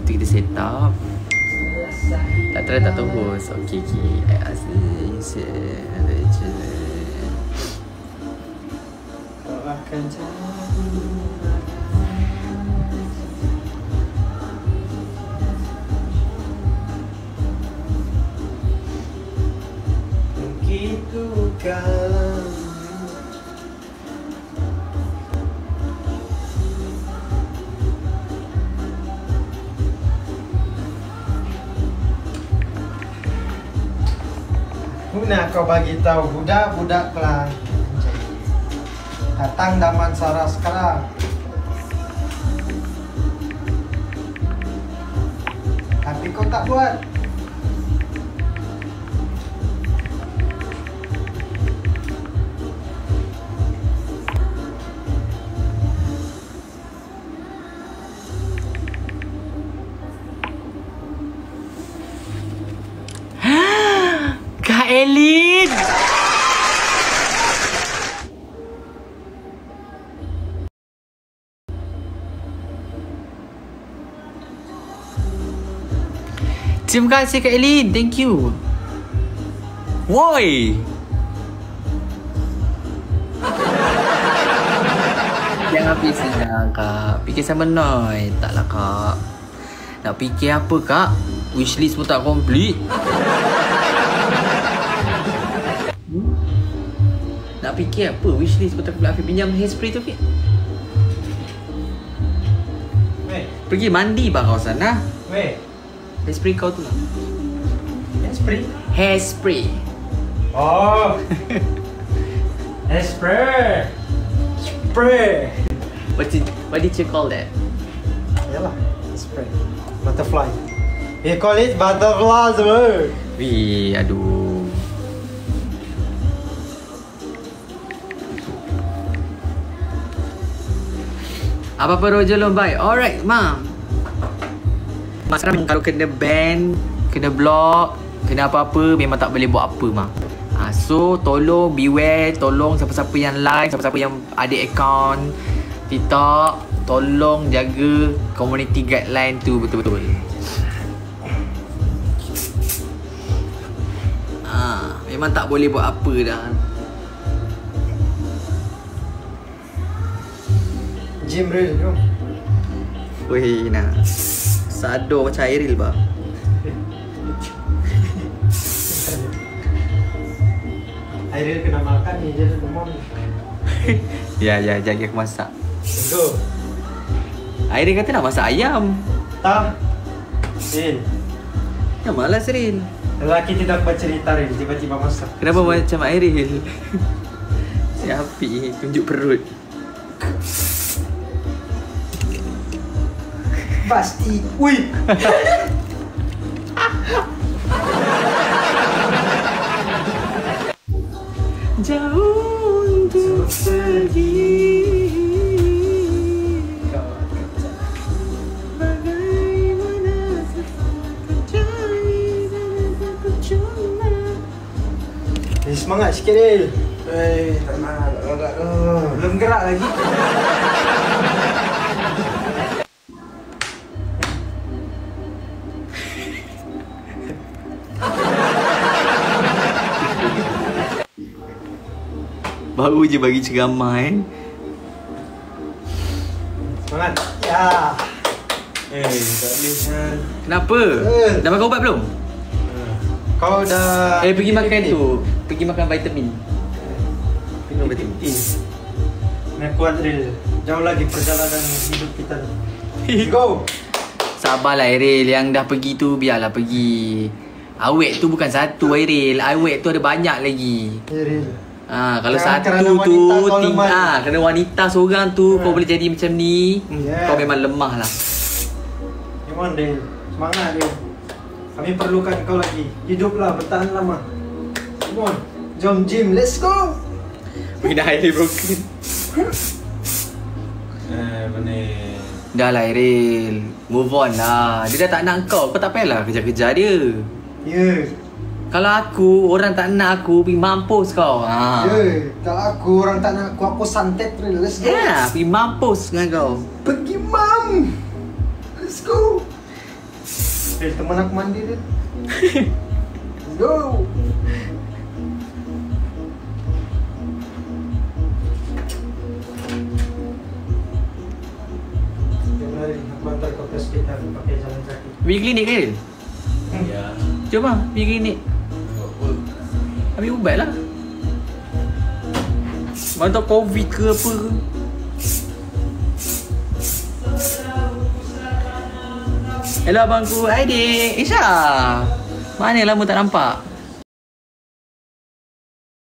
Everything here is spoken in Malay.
tu kita set up. Tak try tak terus. Okay. Kau akan jadi begitu kalah. Nak kau bagi tahu budak-budak Kelang datang Daman Sara sekarang. Tapi kau tak buat. Kak Elin. Terima kasih Kak Elin. Thank you. Woi. Jangan pergi senang Kak. Fikir sama Noi. Taklah Kak. Nak fikir apa Kak? Wishlist pun tak complete. Nak fikir apa? Wishlist pun tak complete. Afiq pinjam hairspray tu Afiq. Pergi mandi bang kawasan lah. Hairspray kau tu lah. Hairspray? Hairspray. Oh. Hairspray. Spray. What did you call that? Yalah, spray. Butterfly. They call it butterfly semua. Wih, aduh. Apa-apa roja lombai. Alright, Mam. Mak sekarang kalau kena ban, kena block, kena apa-apa, memang tak boleh buat apa, Mam. So, tolong beware. Tolong siapa-siapa yang live, siapa-siapa yang ada account TikTok, tolong jaga community guideline tu betul-betul. Memang tak boleh buat apa dah. Gym real tu. Weh, nak sado macam Airil bah. Airil kena makan ni je demam. Ya, jaga aku masak. Go. Airil kata nak masak ayam. Tak. Ril. Ya malas Ril. Lelaki tidak bercerita Ril, tiba-tiba masak. Kenapa macam Airil? Si api tunjuk perut. Pasti. Wih. Jauh untuk pergi. Bagaimana terjadi dan percuma. Semangat sikit Ril. Tak nak. Belum gerak lagi. Baru je bagi ceramah Semangat. Ya. Tak boleh kan. Kenapa? Dah makan ubat belum? Kau dah Pergi makan tu. Pergi makan vitamin. Minum vitamin. Nak kuat Ril. Jauh lagi perjalanan hidup kita. Go. Sabarlah Airil. Yang dah pergi tu biarlah pergi. Awet tu bukan satu Airil. Awet tu ada banyak lagi. Ya Ril. Kalau Kerana satu tu kerana wanita wanita seorang tu kau boleh jadi macam ni. Yeah. Kau memang lemah lah. Come on Ril. Semangat Ril. Kami perlukan kau lagi. Hiduplah, bertahan lama. Come on. Jom gym, let's go. Bina Airil broken. Benar. Dah lah Airil. Move on lah. Dia dah tak nak kau. Kau tak payahlah kejar-kejar dia. Ya. Kalau aku, orang tak nak aku, pergi mampus kau. Ya. Tak aku, orang tak nak aku. Aku santet Ril. Let's go. Ya, pergi mampus dengan kau. Pergi mam. Let's go. Del, teman aku mandi, Del. Go! Aku hantar kau ke hospital pakai jalan kaki. Pergi klinik ke Del? Ya. Jom lah, pergi klinik. Ambil ubat lah. Mana tahu COVID ke apa ke. Hello abangku. Hai dik. Isha. Mana lama tak nampak?